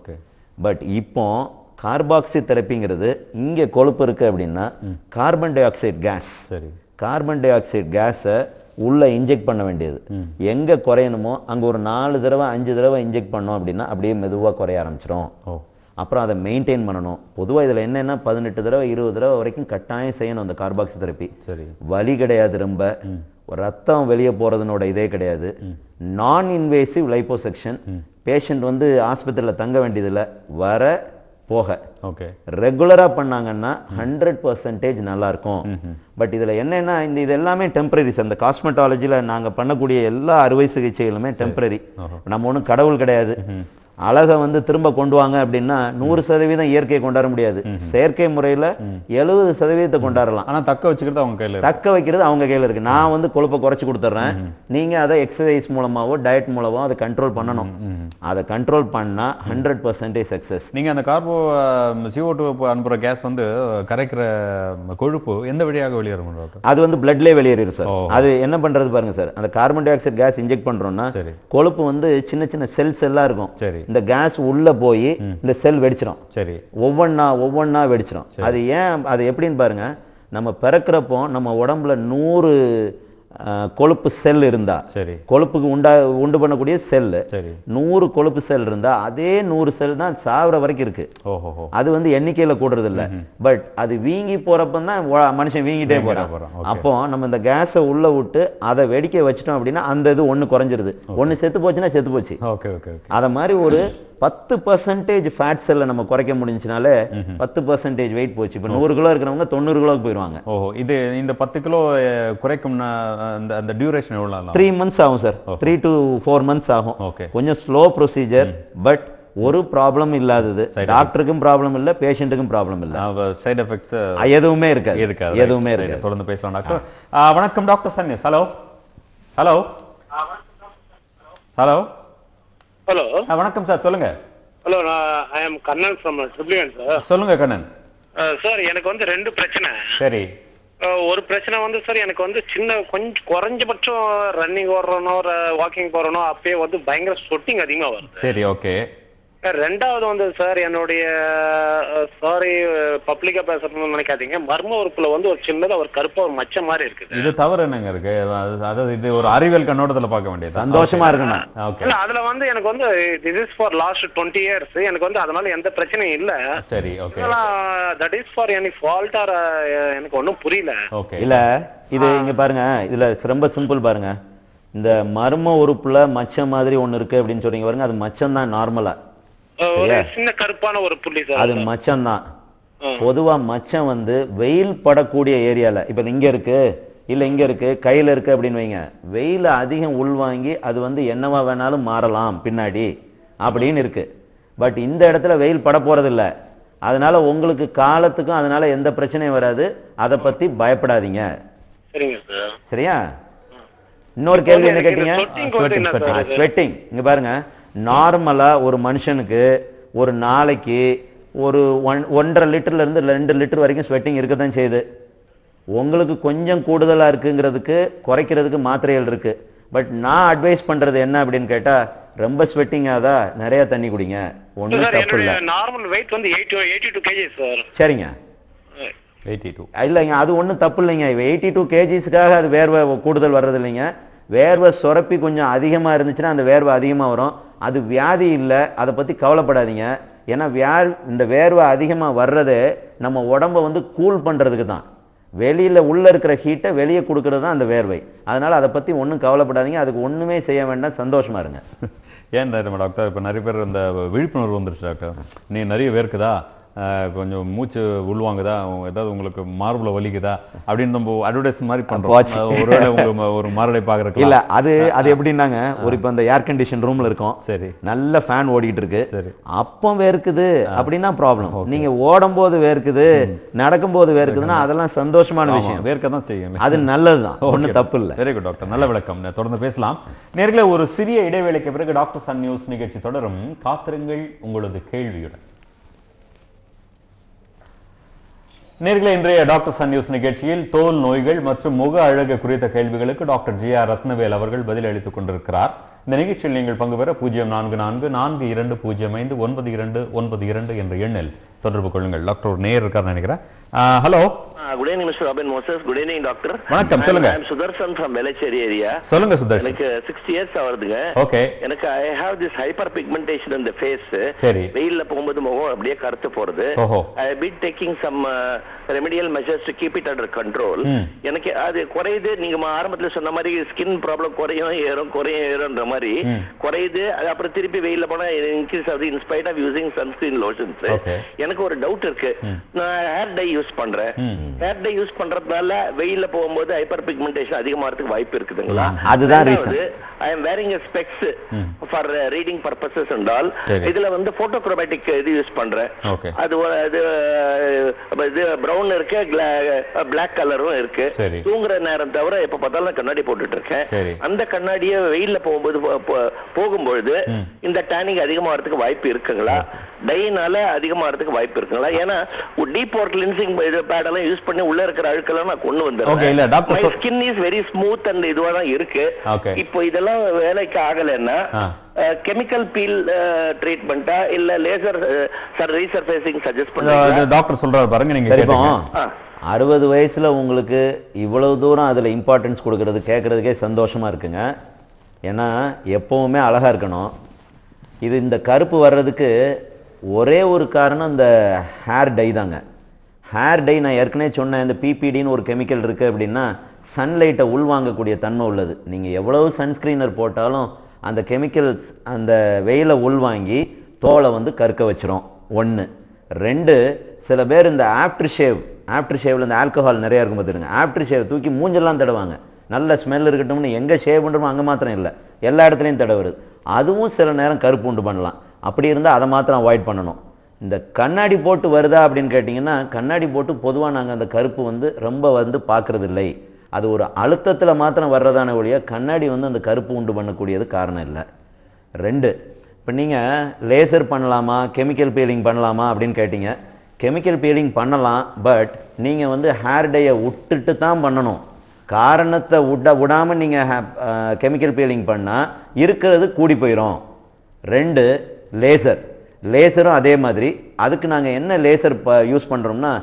Okay. But இப்போ carboxy தெரப்பிங்கிறது இங்கே கொழுப்பு இருக்குது அப்படின்னா கார்பன் டை ஆக்சைடு கேஸ், சரி, கார்பன் டை ஆக்சைடு கேஸை உள்ளே இன்ஜெக்ட் பண்ண வேண்டியது. எங்கே குறையணுமோ அங்கே ஒரு 4 தடவை 5 தடவை இன்ஜெக்ட் பண்ணோம் அப்படின்னா அப்படியே மெதுவாக குறைய ஆரம்பிச்சிடும். அப்புறம் அதை மெயின்டைன் பண்ணணும். பொதுவாக இதில் என்னென்னா 18 தடவை 20 தடவை வரைக்கும் கட்டாயம் செய்யணும் அந்த கார்பாக்சி தெரப்பி. சரி, வலி கிடையாது, ரொம்ப ரத்தம் வெளியே போகிறதுனோட இதே கிடையாது. நான் இன்வேசிவ் லைப்போசெக்ஷன். பேஷண்ட் வந்து ஆஸ்பத்திரியில் தங்க வேண்டியதில்லை, வர போக. ஓகே. ரெகுலராக பண்ணாங்கன்னா 100% நல்லா இருக்கும். பட் இதில் என்னென்னா இது எல்லாமே டெம்பரரி சார். இந்த காஸ்மெட்டாலஜியில் நாங்கள் பண்ணக்கூடிய எல்லா அறுவை சிகிச்சைகளுமே டெம்பரரி. நம்ம ஒன்றும் கடவுள் கிடையாது. அழகை வந்து திரும்ப கொண்டு வாங்க அப்படின்னா 100% இயற்கையை கொண்டாட முடியாது. செயற்கை முறையில் 70% கொண்டாடலாம். ஆனால் தக்க வச்சுக்கிறது அவங்க கையில், தக்க வைக்கிறது அவங்க கையில் இருக்கு. நான் வந்து கொழுப்பை குறைச்சி கொடுத்துட்றேன், நீங்கள் அதை எக்ஸசைஸ் மூலமாவோ டயட் மூலமோ அதை கண்ட்ரோல் பண்ணணும். அதை கண்ட்ரோல் பண்ணால் 100% சக்ஸஸ். நீங்கள் அந்த கார்போ CO2 அனுப்புகிற கேஸ் வந்து கரைக்கிற கொழுப்பு எந்த வழியாக வெளியேறும் டாக்டர்? அது வந்து பிளட்லேயே வெளியேறும் சார். அது என்ன பண்ணுறது பாருங்க சார், அந்த carbon dioxide gas inject பண்ணுறோம்னா கொழுப்பு வந்து சின்ன சின்ன செல்ஸ் எல்லாம் இருக்கும். சரி, இந்த கேஸ் உள்ள போய் இந்த செல் வெடிச்சிடும். சரி, ஒவ்வொன்னா வெடிச்சிடும். அது ஏன், அது எப்படின்னு பாருங்க, நம்ம பிறக்கிறப்போ நம்ம உடம்புல 100 கொழுப்பு செல் இருந்தா, சரி, கொழுப்புக்கு உண்டு பண்ணக்கூடிய செல் 100 கொழுப்பு செல் இருந்தா அதே 100 செல் தான் சாவர வரைக்கும் இருக்கு. அது வந்து எண்ணிக்கையில கூடுறது இல்ல. பட் அது வீங்கி போறப்பதான் மனுஷன் வீங்கிட்டே போறான். அப்போ நம்ம இந்த கேஸை உள்ள விட்டு அதை வெடிக்க வச்சிட்டோம் அப்படின்னா அந்த இது ஒண்ணு குறைஞ்சிருது. ஒண்ணு செத்து போச்சுன்னா செத்து போச்சு. அத மாதிரி ஒரு 10% ஃபேட் செல்லை நம்ம குறைக்க முடிஞ்சுனாலே 10% வெயிட் போச்சு. இப்போ 100 கிலோ இருக்கிறவங்க 90 கிலோக்கு போயிடுவாங்க. இது இந்த 10 கிலோ குறைக்கும்னா அந்த டியூரேஷன் எவ்வளோ? 3 months ஆகும் சார். 3 to 4 months ஆகும். கொஞ்சம் ஸ்லோ ப்ரொசீஜர், பட் ஒரு ப்ராப்ளம் இல்லாதது. டாக்டருக்கும் ப்ராப்ளம் இல்லை, பேஷண்ட்டுக்கும் ப்ராப்ளம் இல்லை. சைடு எஃபெக்ட்ஸ் எதுவுமே இருக்காது. எதுவுமே இருக்காது. தொடர்ந்து பேசலாம் டாக்டர். வணக்கம் டாக்டர் சன்னிஸ். Hello hello hello hello. வணக்கம் சார், சொல்லுங்க. Hello, I am Kannan from Triplicane sir. சொல்லுங்க கண்ணன். சார், எனக்கு வந்து 2 பிரச்சனை. சரி. ஒரு பிரச்சனை வந்து சார், எனக்கு வந்து கொஞ்சம் குறைஞ்சபட்சம் ரன்னிங் ஓடுறனோ வாக்கிங் போறனோ அப்பயே வந்து பயங்கர ஸ்வெட்டிங் அதிகமா வருது. சரி, ஓகே. ரெண்டாவது வந்து சார், என்னுடைய சாரி பப்ளிக்கா பேசுறதுன்னு நினைக்காதீங்க, மர்ம உறுப்புல வந்து ஒரு சின்னதா ஒரு கருப்பா ஒரு மச்ச மாதிரி இருக்குது. இது தவறு என்னங்க இருக்கு? அதாவது இது ஒரு அறிவியல் கண்ணோட்டத்துல பார்க்க வேண்டியது. சந்தோஷமா இருக்கணும். இல்ல, அதுல வந்து எனக்கு வந்து this is for last 20 years. எனக்கு வந்து அதனால எந்த பிரச்சனையும் இல்ல. சரி, okay. That is for any fault or எனக்கு ஒன்றும் புரியல. ஓகே. இல்ல, இது இங்க பாருங்க, இதுல ரொம்ப சிம்பிள் பாருங்க. இந்த மர்ம உறுப்புல மச்சம் மாதிரி ஒண்ணு இருக்கு அப்படின்னு சொல்றீங்க பாருங்க, அது மச்சம் தான். நார்மலா ஒரு சின்ன கருப்பான ஒரு புள்ளி சார், அது மச்சம் தான். பொதுவா மச்சம் வந்து வெயில் படக்கூடிய ஏரியால, இப்ப இங்க இருக்கு இல்ல இங்க இருக்கு கையில இருக்கு அப்படின்னு வைங்க, வெயில அதிகம் உள்வாங்கி அது வந்து என்னவா வேணாலும் மாறலாம் பின்னாடி அப்படின்னு இருக்கு. பட் இந்த இடத்துல வெயில் பட போறது இல்ல. அதனால உங்களுக்கு காலத்துக்கும் அதனால எந்த பிரச்சனையும் வராது. அதை பத்தி பயப்படாதீங்க. சரிங்க சார். சரியா? இன்னொரு கேள்வி என்ன கேட்டீங்க? ஸ்வெட்டிங். இங்க பாருங்க, நார்மலா ஒரு மனுஷனுக்கு ஒரு நாளைக்கு ஒரு 1.5 லிட்டர்ல இருந்து 2 லிட்டர் வரைக்கும் ஸ்வெட்டிங் இருக்கத்தான் செய்யுது. உங்களுக்கு கொஞ்சம் கூடுதலா இருக்குங்கிறதுக்கு குறைக்கிறதுக்கு மாத்திரைகள் இருக்கு. பட் நான் அட்வைஸ் பண்றது என்ன அப்படின்னு கேட்டா, ரொம்ப ஸ்வெட்டிங் ஆதா நிறைய தண்ணி குடிங்க. ஒன்றும் தப்பு இல்லை. நார்மல் வெயிட் வந்து 82 kg சார். சரிங்க. 82 இல்லைங்க, அது ஒன்றும் தப்பு இல்லைங்க. 82 kgsக்காக அது வேர்வை கூடுதல் வர்றது இல்லைங்க. வேர்வை சுரப்பி கொஞ்சம் அதிகமாக இருந்துச்சுன்னா அந்த வேர்வை அதிகமாக வரும். அது வியாதி இல்லை, அதை பற்றி கவலைப்படாதீங்க. ஏன்னா இந்த வேர்வை அதிகமாக வர்றதே நம்ம உடம்பை வந்து கூல் பண்ணுறதுக்கு தான். வெளியில் உள்ளே இருக்கிற ஹீட்டை வெளியே கொடுக்கறது தான் அந்த வேர்வை. அதனால் அதை பற்றி ஒன்றும் கவலைப்படாதீங்க. அதுக்கு ஒன்றுமே செய்ய வேண்டாம், சந்தோஷமாக இருங்க. ஏன் டாக்டர், இப்போ நிறைய பேர் இந்த விழிப்புணர்வு வந்துருச்சு டாக்டர். நீ நிறைய வேர்க்குதா, கொஞ்சம் மூச்சு உள்வாங்குதா, ஏதாவது உங்களுக்கு மார்புல வலிக்குதா அப்படின்னு நம்ம அட்வர்டைஸ் மாதிரி பண்றோம். ஒருவேளை ஒரு மாரடை பாக்குறதுக்கு இல்ல, அது எப்படின்னாங்க, ஒரு இப்ப அந்த ஏர் கண்டிஷன் ரூம்ல இருக்கும். சரி, நல்ல ஃபேன் ஓடிட்டு இருக்கு. சரி, அப்போ வேர்க்குது அப்படின்னா ப்ராப்ளம். நீங்க ஓடும் போது வேர்க்குது, நடக்கும் போது வேர்க்குதுன்னா அதெல்லாம் சந்தோஷமான விஷயம். வேர்க்க தான் செய்யும், அது நல்லதுதான், ஒன்றும் தப்பு இல்லை. வெரி குட் டாக்டர், நல்ல விளக்கம். தொடர்ந்து பேசலாம். நேர்களே, ஒரு சிறிய இடைவேளைக்கு பிறகு டாக்டர் சன் நியூஸ் நிகழ்ச்சி தொடரும். காத்திருங்கள் உங்களது கேள்வியுடன். நேயர்களே, இன்றைய டாக்டர் சன் நியூஸ் நிகழ்ச்சியில் தோல் நோய்கள் மற்றும் முக அழகு குறித்த கேள்விகளுக்கு டாக்டர் ஜி ஆர் ரத்னவேல் அவர்கள் பதில் அளித்துக் கொண்டிருக்கிறார். இந்த நிகழ்ச்சியில் நீங்கள் பங்கு பெற 044442929292 என்ற எண்ணில் தொடர்பு கொள்ளுங்கள். டாக்டர் ஒரு நேயர் இருக்கார் நினைக்கிறேன். Hello. Good evening Mister Robin Moses. Good evening doctor. வணக்கம், சொல்லுங்க. I am Sudarshan from Velachery area. சொல்லுங்க சுதர்ஷன். எனக்கு 60 இயர்ஸ் ஆகுதுங்க. ஓகே. எனக்கு I have this hyperpigmentation in the face. சரி. வெயில்ல போகும்போது முகம் அப்படியே கருத்து போறது. I have been taking some remedial measures to keep it under control. எனக்கு அது குறையுது. நீங்க ஆரம்பத்துல சொன்ன மாதிரி ஸ்கின் ப்ராப்ளம் குறையும் ஏறும்ன்ற மாதிரி குறையுது. அது அப்புறம் திருப்பி வெயில்ல போனா இன்க்ரீஸ் ஆகுது in spite of using sunscreen lotions. எனக்கு ஒரு டவுட் இருக்கு. நான் ஹேர் டை யூஸ் பண்றேன். ஹேர் டை யூஸ் பண்றதுனால வெயில்ல போகும்போது ஹைப்பர் பிக்மெண்டேஷன் அதிகமாகிறதுக்கு வாய்ப்பு இருக்குதுங்களா? அதுதான் reason. I am wearing a specs for reading purposes and all. இதுல வந்து photochromatic இது யூஸ் பண்றேன். அது பிரவுன் இருக்கு, black கலரும் இருக்கு. தூங்குற நேரம் தவிர எப்ப பார்த்தாலும் கண்ணாடி போட்டுட்டு இருக்கேன். அந்த கண்ணாடியை வெயில்ல போகும்போது இந்த டேனிங் அதிகமாகிறதுக்கு வாய்ப்பு இருக்குங்களா? டைனால அதிகமாகிறதுக்கு வாய்ப்பு இருக்குங்களா? ஏன்னா டீப் போர் கிளென்சிங் பேட் எல்லாம் யூஸ் பண்ணி உள்ள இருக்கிற அழுக்கெல்லாம் நான் கொண்டு வந்துடுறேன். My skin is very smooth and இதுவா தான் இருக்கு. இப்போ இதெல்லாம் வேலைக்கு ஆகலைன்னா கெமிக்கல் பீல் ட்ரீட்மெண்டா இல்ல லேசர் ரீசர்ஃபேசிங் சஜஸ்ட் பண்ணுங்க டாக்டர் சொல்றாரு பாருங்க. நீங்க 60 வயசுல உங்களுக்கு இவ்வளவு தூரம் அதுல இம்பார்ட்டன்ஸ் கொடுக்கறது கேட்கறதுக்கே சந்தோஷமா இருக்குங்க. ஏன்னா எப்பவுமே அழகா இருக்கணும். இது இந்த கருப்பு வர்றதுக்கு ஒரே ஒரு காரணம் இந்த ஹேர் டை தாங்க. ஹேர் டை நான் ஏற்கனவே சொன்னேன், இந்த பிபிடின்னு ஒரு கெமிக்கல் இருக்குது அப்படின்னா சன்லைட்டை உள்வாங்கக்கூடிய தன்மை உள்ளது. நீங்கள் எவ்வளவு சன்ஸ்க்ரீனர் போட்டாலும் அந்த கெமிக்கல்ஸ் அந்த வெயிலை உள்வாங்கி தோலை வந்து கருக்க வச்சிரும். 1. 2, சில பேர் இந்த ஆஃப்டர் ஷேவில் இந்த ஆல்கஹால் நிறையா இருக்கும் பார்த்துருங்க. ஆஃப்டர் ஷேவ் தூக்கி மூஞ்செல்லாம் தடவாங்க. நல்ல ஸ்மெல் இருக்கட்டும்னு எங்கே ஷேவ் பண்ணுறோமோ அங்கே மாத்திரம் இல்லை, எல்லா இடத்துலையும் தடவுறது. அதுவும் சில நேரம் கருப்பு உண்டு பண்ணலாம். அப்படி இருந்தால் அதை மாத்திரம் அவாய்ட் பண்ணணும். இந்த கண்ணாடி போட்டு வருதா அப்படின்னு கேட்டிங்கன்னா, கண்ணாடி போட்டு பொதுவாக நாங்கள் அந்த கருப்பு வந்து ரொம்ப வந்து பார்க்குறது இல்லை. அது ஒரு அழுத்தத்தில் மாத்திரம் வர்றதான ஒழிய கண்ணாடி வந்து அந்த கருப்பு உண்டு பண்ணக்கூடியது காரணம் இல்லை. 2, இப்போ நீங்கள் லேசர் பண்ணலாமா கெமிக்கல் பீலிங் பண்ணலாமா அப்படின்னு கேட்டிங்க. கெமிக்கல் பீலிங் பண்ணலாம், பட் நீங்கள் வந்து ஹேர் டையை விட்டுட்டு தான் பண்ணணும். காரணத்தை விடாமல் நீங்கள் கெமிக்கல் பீலிங் பண்ணால் இருக்கிறது கூடி போயிடும். 2, லேசரும் அதே மாதிரி. அதுக்கு நாங்கள் என்ன லேசர் யூஸ் பண்ணுறோம்னா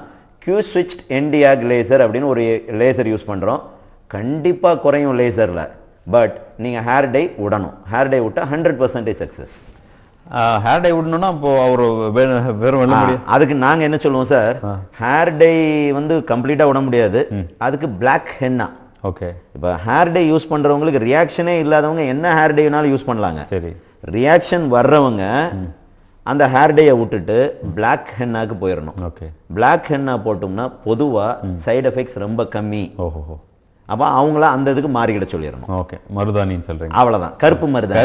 Q-switched Nd:YAG லேசர் அப்படின்னு ஒரு லேசர் யூஸ் பண்ணுறோம். கண்டிப்பாக குறையும் லேசரில், பட் நீங்கள் ஹேர் டை விடணும். ஹேர் டை விட்டால் 100% சக்ஸஸ். ஹேர் டை விடணும்னா இப்போ அவர் வெறும் அதுக்கு நாங்கள் என்ன சொல்லுவோம் சார், ஹேர் டை வந்து கம்ப்ளீட்டாக விட முடியாது. அதுக்கு பிளாக் ஹென்னா. ஓகே. இப்போ ஹேர் டை யூஸ் பண்ணுறவங்களுக்கு ரியாக்ஷனே இல்லாதவங்க என்ன ஹேர் டைனாலும் யூஸ் பண்ணலாங்க. சரி. ரியாக்ஷன் வர்றவங்க அந்த ஹேர் டையை விட்டுட்டு பிளாக் ஹென்னாக்கு போயிடணும். ஓகே. பிளாக் ஹென்னா போட்டோம்னா பொதுவாக சைடு எஃபெக்ட்ஸ் ரொம்ப கம்மி. ஓஹோ. அப்போ அவங்கள அந்த இதுக்கு மாறிக்கிட சொல்லிடணும். ஓகே. மருதாணின்னு சொல்றீங்க. அவ்வளோதான். கருப்பு மருதாணி.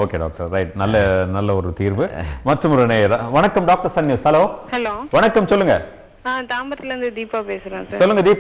Okay doctor, right. நல்ல ஒரு தீர்வு. மற்றும் ஒரு நேயர். வணக்கம் doctor Sun News. Hello. Hello. வணக்கம், சொல்லுங்க. தாம்பரத்துல இருந்து தீபா பேசுறேன் சார். சொல்லுங்க தீபா.